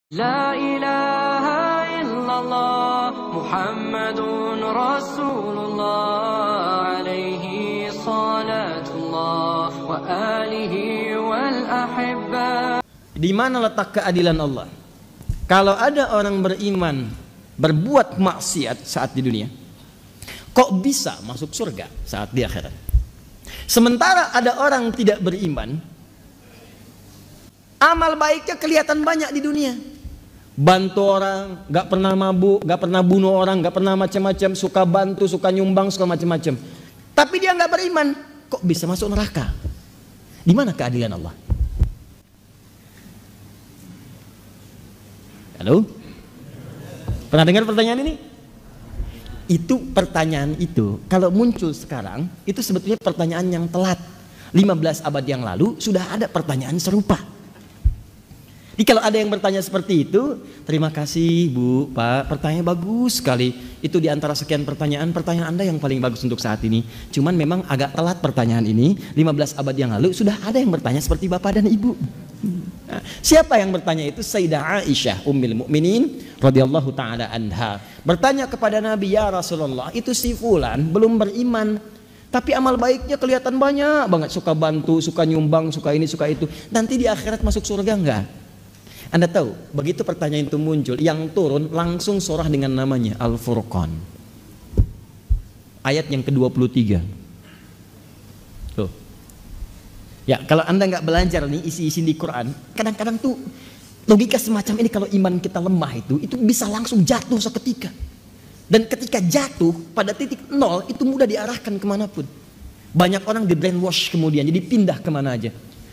La ilaha illallah Muhammadun Rasulullah alaihi salatullah wa alihi wal ahibba. Di mana letak keadilan Allah? Kalau ada orang beriman berbuat maksiat saat di dunia, kok bisa masuk surga saat di akhirat? Sementara ada orang tidak beriman, amal baiknya kelihatan banyak di dunia. Bantu orang, gak pernah mabuk, gak pernah bunuh orang, gak pernah macam-macam, suka bantu, suka nyumbang, suka macam-macam. Tapi dia gak beriman, kok bisa masuk neraka? Di mana keadilan Allah? Halo? Pernah dengar pertanyaan ini? Itu pertanyaan itu, kalau muncul sekarang, itu sebetulnya pertanyaan yang telat. 15 abad yang lalu sudah ada pertanyaan serupa. Jadi kalau ada yang bertanya seperti itu, terima kasih Bu, Pak, pertanyaan bagus sekali. Itu diantara sekian pertanyaan Anda yang paling bagus untuk saat ini. Cuman memang agak telat pertanyaan ini, 15 abad yang lalu sudah ada yang bertanya seperti Bapak dan Ibu. Nah, siapa yang bertanya itu? Sayyidah Aisyah Ummul Mukminin radhiyallahu taala anha. Bertanya kepada Nabi, ya Rasulullah, itu si fulan belum beriman, tapi amal baiknya kelihatan banyak banget, suka bantu, suka nyumbang, suka ini, suka itu. Nanti di akhirat masuk surga enggak? Anda tahu, begitu pertanyaan itu muncul, yang turun langsung surah dengan namanya Al-Furqan. Ayat yang ke-23. Tuh. Ya, kalau Anda nggak belajar nih isi-isi di Quran, kadang-kadang tuh logika semacam ini kalau iman kita lemah itu bisa langsung jatuh seketika. Dan ketika jatuh pada titik nol itu mudah diarahkan kemanapun. Banyak orang di brainwash kemudian, jadi pindah kemana aja.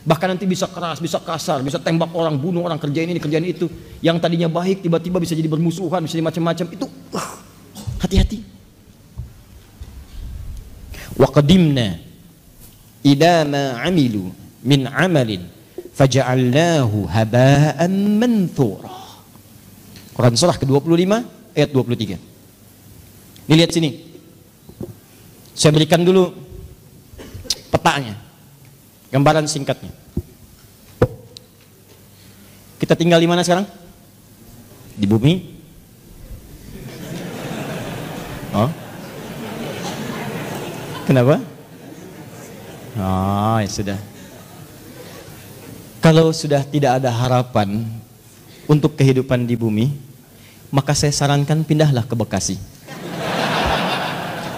Bahkan nanti bisa keras, bisa kasar, bisa tembak orang, bunuh orang, kerjain ini, kerjain itu. Yang tadinya baik tiba-tiba bisa jadi bermusuhan, bisa jadi macam-macam. Itu hati-hati. Wa qadimna ila ma 'amilu min 'amalin faja'alnahu haba'an manthura. Quran surah ke-25 ayat 23. Dilihat sini. Saya berikan dulu petanya. Gambaran singkatnya. Kita tinggal di mana sekarang? Di bumi. Oh. Kenapa? Oh, ya sudah. Kalau sudah tidak ada harapan untuk kehidupan di bumi, maka saya sarankan pindahlah ke Bekasi.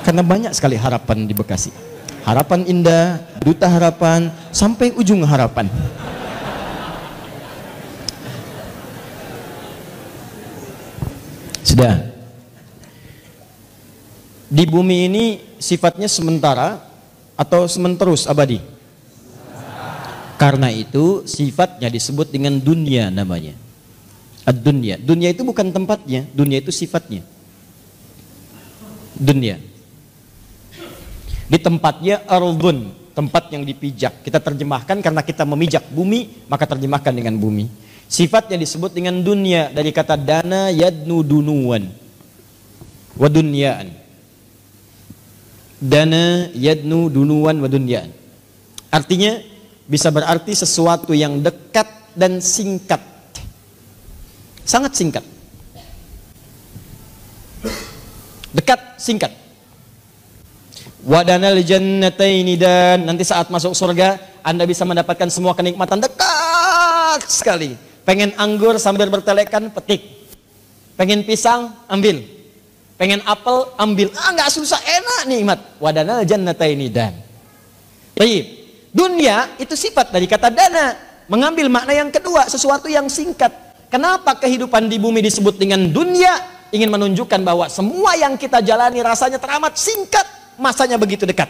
Karena banyak sekali harapan di Bekasi. Harapan Indah, Duta Harapan, sampai ujung harapan. Sudah. Di bumi ini sifatnya sementara atau sementerus abadi? Karena itu sifatnya disebut dengan dunia namanya. Ad-dunya. Dunia itu bukan tempatnya, dunia itu sifatnya. Dunia. Di tempatnya ardun, tempat yang dipijak. Kita terjemahkan karena kita memijak bumi, maka terjemahkan dengan bumi. Sifatnya disebut dengan dunia dari kata dana yadnu dunuan wa dunyaan. Dana yadnu dunuan wa dunyaan. Artinya bisa berarti sesuatu yang dekat dan singkat. Sangat singkat. Dekat, singkat. Wadanal jannataini, dan nanti saat masuk surga Anda bisa mendapatkan semua kenikmatan dekat sekali. Pengen anggur sambil bertelekan, petik. Pengen pisang, ambil. Pengen apel, ambil. Nggak susah, enak nikmat. Wadanal jannataini dan. Baik. Dunia itu sifat dari kata dana, mengambil makna yang kedua, sesuatu yang singkat. Kenapa kehidupan di bumi disebut dengan dunia? Ingin menunjukkan bahwa semua yang kita jalani rasanya teramat singkat. Masanya begitu dekat.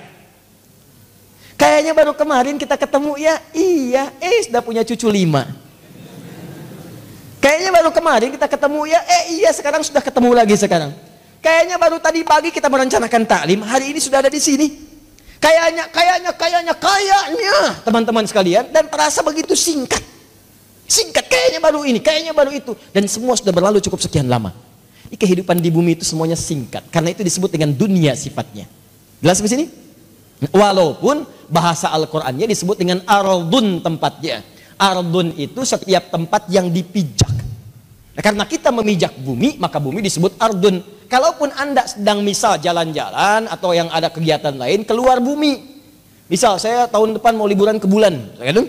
Kayaknya baru kemarin kita ketemu ya. Iya, sudah punya cucu 5. Kayaknya baru kemarin kita ketemu ya. Iya, sekarang sudah ketemu lagi sekarang. Kayaknya baru tadi pagi kita merencanakan taklim, hari ini sudah ada di sini. Kayaknya teman-teman sekalian, dan terasa begitu singkat. Singkat, kayaknya baru ini, kayaknya baru itu, dan semua sudah berlalu cukup sekian lama. Ini kehidupan di bumi itu semuanya singkat. Karena itu disebut dengan dunia sifatnya. Jelas di sini? Walaupun bahasa Al-Qur'annya disebut dengan ardun tempatnya. Ardun itu setiap tempat yang dipijak. Nah, karena kita memijak bumi, maka bumi disebut ardun. Kalaupun Anda sedang misal jalan-jalan atau yang ada kegiatan lain keluar bumi. Misal saya tahun depan mau liburan ke bulan, gitu.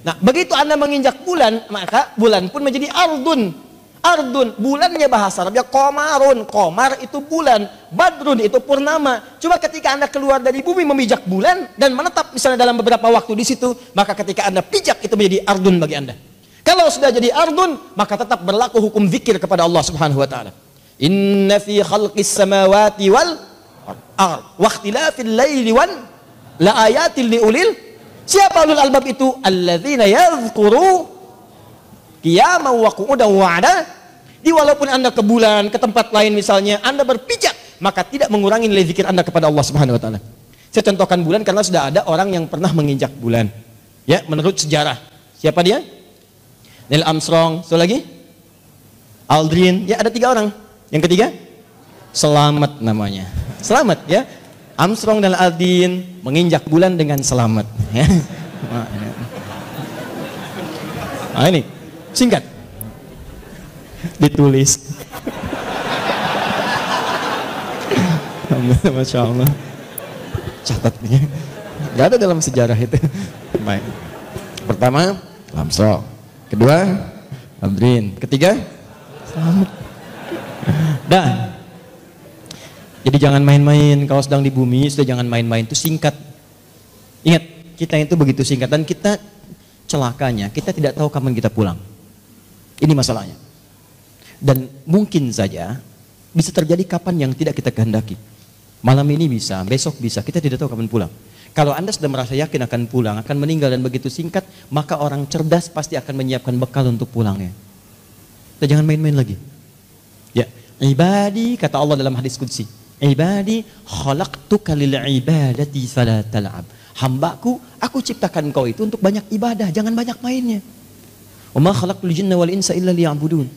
Nah, begitu Anda menginjak bulan, maka bulan pun menjadi ardun. Ardun, bulannya bahasa Arabnya komarun. Komar itu bulan, badrun itu purnama. Cuma ketika Anda keluar dari bumi memijak bulan dan menetap misalnya dalam beberapa waktu di situ, maka ketika Anda pijak itu menjadi ardun bagi Anda. Kalau sudah jadi ardun, maka tetap berlaku hukum zikir kepada Allah Subhanahu wa taala. Inna fi khalqis samawati wal ard wa ikhtilafil laili wan la ayatil liulil. Siapa ulul albab itu? Alladzina yadhkuru qiyaman wa qu'udan wa 'ala. Di walaupun Anda ke bulan, ke tempat lain misalnya, Anda berpijak, maka tidak mengurangi nilai zikir Anda kepada Allah Subhanahu wa taala. Saya contohkan bulan karena sudah ada orang yang pernah menginjak bulan. Ya, menurut sejarah. Siapa dia? Neil Armstrong, so lagi? Aldrin, ya ada 3 orang. Yang ketiga? Selamat namanya. Selamat ya. Armstrong dan Aldrin menginjak bulan dengan selamat. Ya. Nah ini, singkat. Ditulis. Masya Allah. Catatnya. Gak ada dalam sejarah itu. Baik. Pertama, Armstrong. Kedua, Aldrin. Ketiga, selamat. Dan jadi jangan main-main kalau sedang di bumi, sudah jangan main-main, itu singkat. Ingat, kita itu begitu singkat dan kita celakanya, kita tidak tahu kapan kita pulang. Ini masalahnya. Dan mungkin saja bisa terjadi kapan yang tidak kita kehendaki. Malam ini bisa, besok bisa, kita tidak tahu kapan pulang. Kalau Anda sudah merasa yakin akan pulang, akan meninggal dan begitu singkat, maka orang cerdas pasti akan menyiapkan bekal untuk pulangnya. Kita jangan main-main lagi. Ya, ibadi, kata Allah dalam hadis qudsi, ibadi khalaqtuka lil ibadati fala tal'ab. Hambaku, aku ciptakan kau itu untuk banyak ibadah, jangan banyak mainnya. Wa ma khalaqtul jinna wal insa illa liya'budun.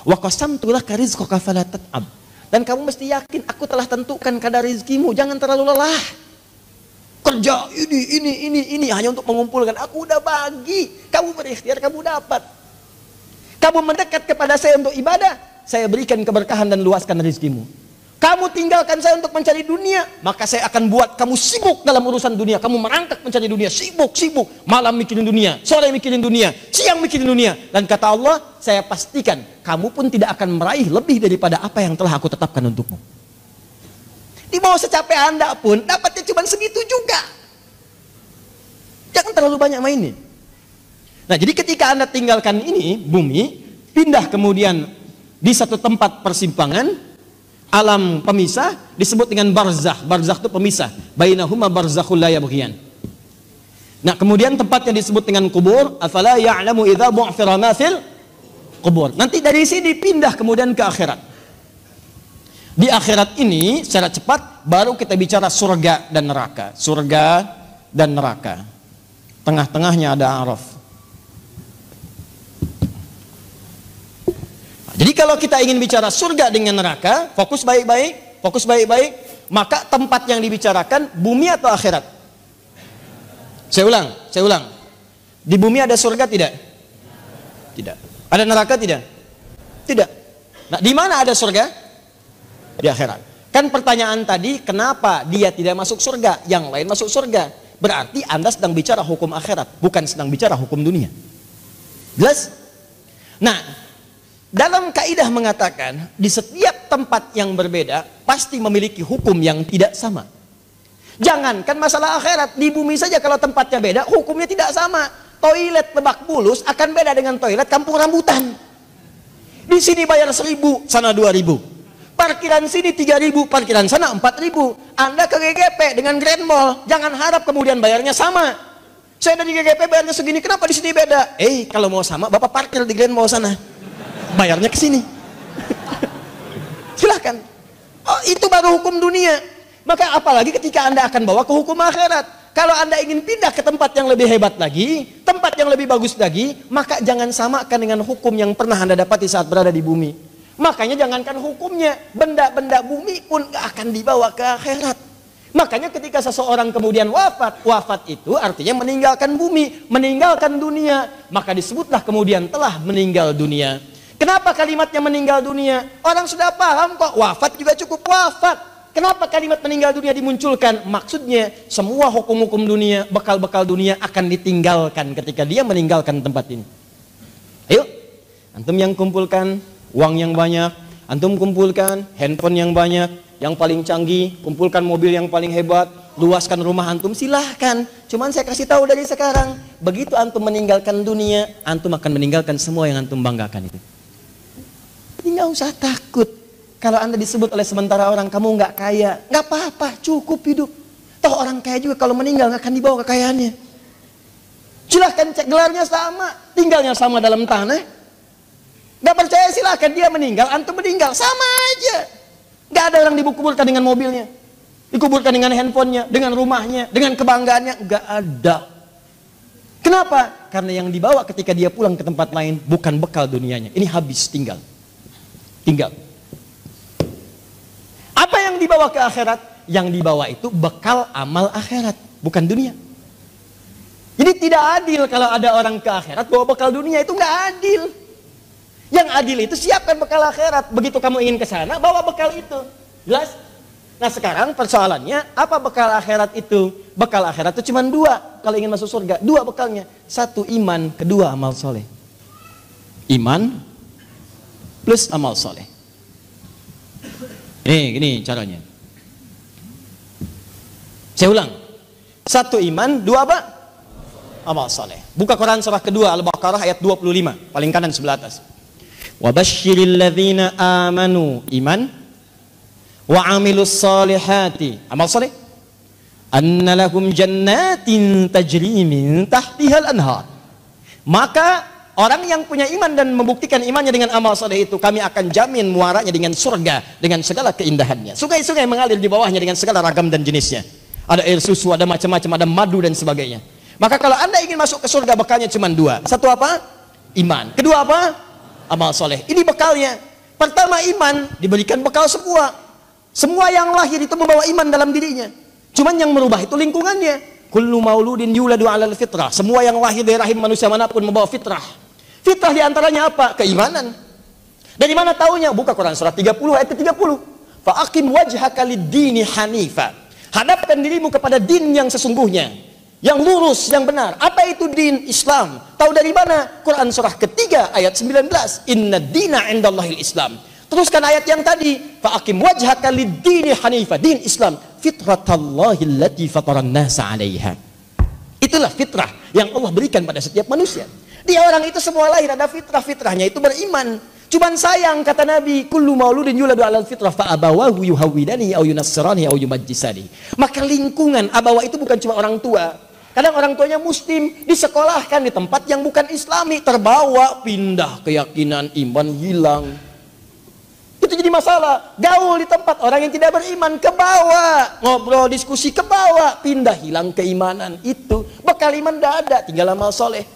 Wa qasamtu laka rizqaka fala tat'ab. Dan kamu mesti yakin aku telah tentukan kadar rezekimu, jangan terlalu lelah. Kerja ini hanya untuk mengumpulkan. Aku udah bagi, kamu berikhtiar, kamu dapat. Kamu mendekat kepada saya untuk ibadah, saya berikan keberkahan dan luaskan rezekimu. Kamu tinggalkan saya untuk mencari dunia, maka saya akan buat kamu sibuk dalam urusan dunia. Kamu merangkak mencari dunia, sibuk, malam mikirin dunia, sore mikirin dunia, siang mikirin dunia. Dan kata Allah, saya pastikan kamu pun tidak akan meraih lebih daripada apa yang telah aku tetapkan untukmu. Di bawah secapek Anda pun dapatnya cuma segitu juga. Jangan terlalu banyak mainnya. Nah, jadi ketika Anda tinggalkan ini, bumi, pindah kemudian di satu tempat persimpangan, alam pemisah, disebut dengan barzakh. Barzakh itu pemisah. Bainahuma barzakhul la yabghiyan. Nah, kemudian tempatnya disebut dengan kubur. Afala ya'lamu idza bu'thira ma fil kubur. Nanti dari sini pindah kemudian ke akhirat. Di akhirat ini secara cepat baru kita bicara surga dan neraka. Surga dan neraka. Tengah-tengahnya ada Araf. Jadi kalau kita ingin bicara surga dengan neraka, fokus baik-baik, maka tempat yang dibicarakan bumi atau akhirat? Saya ulang. Di bumi ada surga tidak? Tidak. Ada neraka tidak? Tidak. Nah, di mana ada surga? Di akhirat. Kan pertanyaan tadi, kenapa dia tidak masuk surga, yang lain masuk surga? Berarti Anda sedang bicara hukum akhirat, bukan sedang bicara hukum dunia. Jelas? Nah, dalam kaidah mengatakan, di setiap tempat yang berbeda pasti memiliki hukum yang tidak sama. Jangankan masalah akhirat, di bumi saja kalau tempatnya beda, hukumnya tidak sama. Toilet Lebak Bulus akan beda dengan toilet Kampung Rambutan. Di sini bayar 1.000, sana 2.000. Parkiran sini 3.000, parkiran sana 4.000. Anda ke GGP dengan Grand Mall, jangan harap kemudian bayarnya sama. Saya dari GGP bayarnya segini, kenapa di sini beda? Kalau mau sama, Bapak parkir di Grand Mall sana. Bayarnya ke sini. Silahkan. Oh, itu baru hukum dunia. Maka apalagi ketika Anda akan bawa ke hukum akhirat. Kalau Anda ingin pindah ke tempat yang lebih hebat lagi, tempat yang lebih bagus lagi, maka jangan samakan dengan hukum yang pernah Anda dapati saat berada di bumi. Makanya jangankan hukumnya, benda-benda bumi pun gak akan dibawa ke akhirat. Makanya ketika seseorang kemudian wafat itu artinya meninggalkan bumi, meninggalkan dunia, maka disebutlah kemudian telah meninggal dunia. Kenapa kalimatnya meninggal dunia? Orang sudah paham kok, wafat juga cukup wafat. Kenapa kalimat meninggal dunia dimunculkan? Maksudnya semua hukum-hukum dunia, bekal-bekal dunia akan ditinggalkan ketika dia meninggalkan tempat ini. Ayo, antum yang kumpulkan uang yang banyak, antum kumpulkan handphone yang banyak, yang paling canggih, kumpulkan mobil yang paling hebat, luaskan rumah antum, silahkan. Cuman saya kasih tahu dari sekarang, begitu antum meninggalkan dunia, antum akan meninggalkan semua yang antum banggakan itu. Ini nggak usah takut. Kalau anda disebut oleh sementara orang kamu nggak kaya, nggak apa-apa, cukup hidup. Toh orang kaya juga kalau meninggal nggak akan dibawa kekayaannya. Silahkan cek gelarnya sama, tinggalnya sama dalam tanah. Nggak percaya silahkan, dia meninggal, antum meninggal, sama aja. Nggak ada orang dikuburkan dengan mobilnya, dikuburkan dengan handphonenya, dengan rumahnya, dengan kebanggaannya, nggak ada. Kenapa? Karena yang dibawa ketika dia pulang ke tempat lain bukan bekal dunianya. Ini habis, tinggal. Apa yang dibawa ke akhirat? Yang dibawa itu bekal amal akhirat, bukan dunia. Jadi tidak adil kalau ada orang ke akhirat bawa bekal dunia, itu nggak adil. Yang adil itu siapkan bekal akhirat. Begitu kamu ingin ke sana, bawa bekal itu. Jelas? Nah sekarang persoalannya, apa bekal akhirat itu? Bekal akhirat itu cuma dua. Kalau ingin masuk surga, dua bekalnya. Satu iman, kedua amal soleh. Iman plus amal soleh. Gini caranya. Saya ulang. Satu iman, dua apa? Amal soleh. Buka Quran surah kedua Al-Baqarah ayat 25, paling kanan sebelah atas. Wa basyiril ladzina amanu, iman, wa amilus solihati, amal soleh, anna lahum jannatin tajri min tahtihal anhar. Maka orang yang punya iman dan membuktikan imannya dengan amal soleh itu, kami akan jamin muaranya dengan surga, dengan segala keindahannya. Sungai-sungai mengalir di bawahnya dengan segala ragam dan jenisnya. Ada air susu, ada macam-macam, ada madu dan sebagainya. Maka kalau anda ingin masuk ke surga, bekalnya cuma dua. Satu apa? Iman. Kedua apa? Amal soleh. Ini bekalnya. Pertama iman, diberikan bekal semua. Semua yang lahir itu membawa iman dalam dirinya. Cuman yang merubah itu lingkungannya. Kullu mauludin yuladu alal fitrah. Semua yang lahir dari rahim manusia manapun membawa fitrah. Fitrah diantaranya apa? Keimanan. Dari mana taunya? Buka Quran surah 30 ayat ke-30. Fa'aqim wajhaka lid-dini hanifa. Hadapkan dirimu kepada din yang sesungguhnya, yang lurus, yang benar. Apa itu din? Islam. Tahu dari mana? Quran surah ketiga ayat 19. Inna dina indallahil Islam. Teruskan ayat yang tadi. Fa'aqim wajhaka lid-dini hanifa. Din Islam. Fitratallahi allati fataran nasa 'alaiha. Itulah fitrah yang Allah berikan pada setiap manusia. Dia orang itu semua lahir ada fitrah, fitrahnya itu beriman. Cuman sayang kata Nabi, kullu mauludin yuladu 'alal fitrah fa abawahu yuhawwidani aw yunassirani aw yumajjisani. Maka lingkungan abawa itu bukan cuma orang tua. Kadang orang tuanya muslim, disekolahkan di tempat yang bukan islami, terbawa, pindah keyakinan, iman hilang. Itu jadi masalah. Gaul di tempat orang yang tidak beriman, ke bawah, ngobrol diskusi ke bawah, pindah hilang keimanan. Itu bekal iman tidak ada, tinggal amal soleh.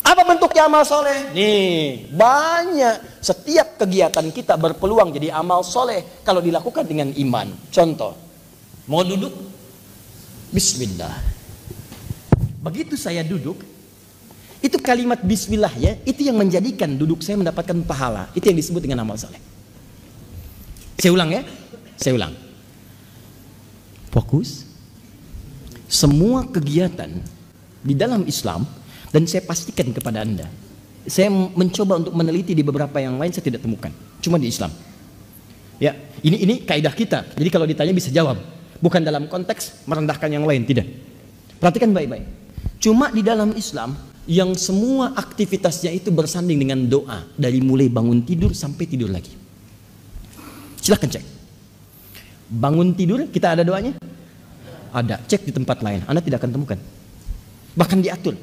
Apa bentuknya amal soleh? Nih, banyak. Setiap kegiatan kita berpeluang jadi amal soleh kalau dilakukan dengan iman. Contoh, mau duduk? Bismillah. Begitu saya duduk, itu kalimat bismillah ya, itu yang menjadikan duduk saya mendapatkan pahala. Itu yang disebut dengan amal soleh. Saya ulang ya, saya ulang. Fokus. Semua kegiatan di dalam Islam, dan saya pastikan kepada anda, saya mencoba untuk meneliti di beberapa yang lain, saya tidak temukan, cuma di Islam. Ya, ini kaidah kita. Jadi kalau ditanya bisa jawab, bukan dalam konteks merendahkan yang lain, tidak. Perhatikan baik-baik. Cuma di dalam Islam yang semua aktivitasnya itu bersanding dengan doa, dari mulai bangun tidur sampai tidur lagi. Silahkan cek. Bangun tidur kita ada doanya? Ada. Cek di tempat lain, anda tidak akan temukan. Bahkan diatur.